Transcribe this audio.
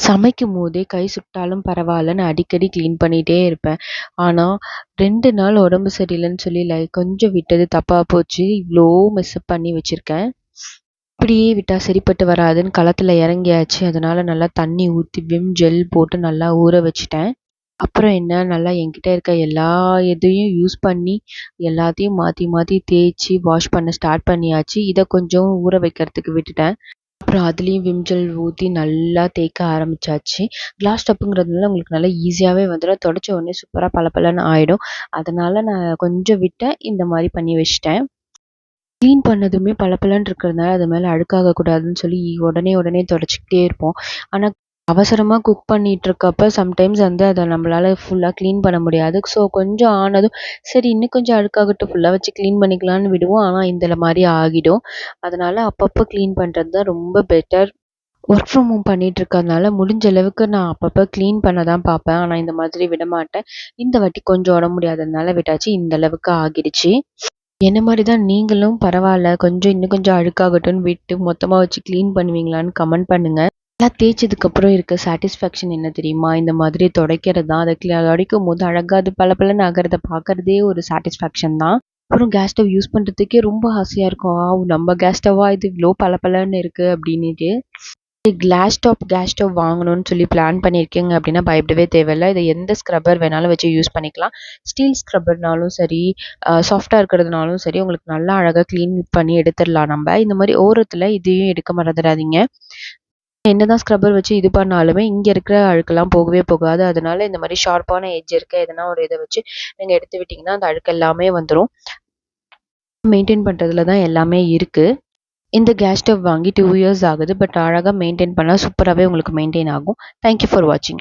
சமைக்கும்போதே கை சுட்டாலும் பரவாயில்லன்னு அடிக்கடி க்ளீன் பண்ணிட்டே இருப்பேன். ஆனா 2 நாள் உடம்பு சரியில்லன்னு சொல்லி கொஞ்சம் விட்டது தப்பா போச்சு. இவ்ளோ மெஸ்அப் பண்ணி வச்சிருக்கேன். இப்படியே விட்டா சரிப்பட்டு வராதுன்னு களத்துல இறங்கியாச்சு. அதனால நல்லா தண்ணி ஊத்தி விம் ஜெல் போட்டு நல்லா ஊற வச்சுட்டேன். அப்புறம் என்ன, நல்லா என்கிட்ட இருக்க எல்லா இதையும் யூஸ் பண்ணி எல்லாத்தையும் மாத்தி மாத்தி தேய்ச்சு வாஷ் பண்ண ஸ்டார்ட் பண்ணியாச்சு. இத கொஞ்சம் ஊற வைக்கிறதுக்கு விட்டுட்டேன். அப்புறம் அதுலேயும் விம் ஜெல் ஊற்றி நல்லா தேய்க்க ஆரம்பிச்சாச்சு. கிளாஸ் டாப்புங்கிறதுனால உங்களுக்கு நல்லா ஈஸியாகவே வந்துடும். தொடச்ச உடனே சூப்பராக பளபளன்னு ஆகிடும். அதனால் நான் கொஞ்சம் விட்டேன், இந்த மாதிரி பண்ணி வச்சிட்டேன். க்ளீன் பண்ணதுமே பளபளன்னு இருக்கிறதுனால அது மேலே அழுக்காகக்கூடாதுன்னு சொல்லி உடனே தொடச்சிக்கிட்டே இருப்போம். ஆனால் அவசரமாக குக் பண்ணிட்டு இருக்கப்ப சம்டைம்ஸ் அதை நம்மளால் ஃபுல்லாக க்ளீன் பண்ண முடியாது. ஸோ கொஞ்சம் ஆனதும் சரி இன்னும் கொஞ்சம் அழுக்காகட்டும் ஃபுல்லாக வச்சு க்ளீன் பண்ணிக்கலான்னு விடுவோம். ஆனால் இந்த மாதிரி ஆகிடும். அதனால் அப்பப்போ க்ளீன் பண்ணுறது தான் ரொம்ப பெட்டர். ஒர்க் ஃப்ரம் ஹோம் பண்ணிட்டு இருக்கிறதுனால முடிஞ்ச அளவுக்கு நான் அப்பப்போ க்ளீன் பண்ண தான் பார்ப்பேன். ஆனால் இந்த மாதிரி விட மாட்டேன். இந்த வாட்டி கொஞ்சம் உடம்பு முடியாததுனால விட்டாச்சு. இந்த அளவுக்கு ஆகிடுச்சு. என்ன மாதிரி தான் நீங்களும் பரவாயில்ல இன்னும் கொஞ்சம் அழுக்காகட்டும்னு விட்டு மொத்தமாக வச்சு க்ளீன் பண்ணுவீங்களான்னு கமெண்ட் பண்ணுங்கள். நல்லா தேய்ச்சதுக்கப்புறம் இருக்க சாட்டிஸ்ஃபேக்ஷன் என்ன தெரியுமா? இந்த மாதிரி துடைக்கிறது தான். அதை துடைக்கும் போது அழகாக அது பளபளன்னு ஆகிறத பார்க்குறதே ஒரு சாட்டிஸ்ஃபேக்ஷன் தான். அப்புறம் கேஸ் ஸ்டவ் யூஸ் பண்ணுறதுக்கே ரொம்ப ஆசையாக இருக்கும். நம்ம கேஸ் ஸ்டவ்வா இது இவ்வளோ பளபளன்னு இருக்குது அப்படின்ட்டு. கேஸ் ஸ்டவ் வாங்கணும்னு சொல்லி பிளான் பண்ணியிருக்கீங்க அப்படின்னா பயப்படவே தேவையில்லை. இதை எந்த ஸ்க்ரப்பர் வேணாலும் வச்சு யூஸ் பண்ணிக்கலாம். ஸ்டீல் ஸ்க்ரப்பர்னாலும் சரி, சாஃப்டாக இருக்கிறதுனாலும் சரி, உங்களுக்கு நல்லா அழகாக க்ளீன் பண்ணி எடுத்துடலாம். நம்ம இந்த மாதிரி ஓரத்தில் இதையும் எடுக்க மறந்துடாதீங்க. என்னதான் ஸ்க்ரப்பர் வச்சு இது பண்ணாலுமே இங்கே இருக்கிற அழுக்கெல்லாம் போகவே போகாது. அதனால இந்த மாதிரி ஷார்ப்பான எட்ஜ் இருக்க எதனா ஒரு இதை வச்சு நீங்கள் எடுத்து விட்டிங்கன்னா அந்த அழுக்கு எல்லாமே வந்துடும். மெயின்டைன் பண்ணுறதுல தான் எல்லாமே இருக்குது. இந்த கேஸ் ஸ்டவ் வாங்கி 2 இயர்ஸ் ஆகுது. பட் அழகாக மெயின்டைன் பண்ணால் சூப்பராகவே உங்களுக்கு மெயின்டைன் ஆகும். தேங்க்யூ ஃபார் வாட்சிங்.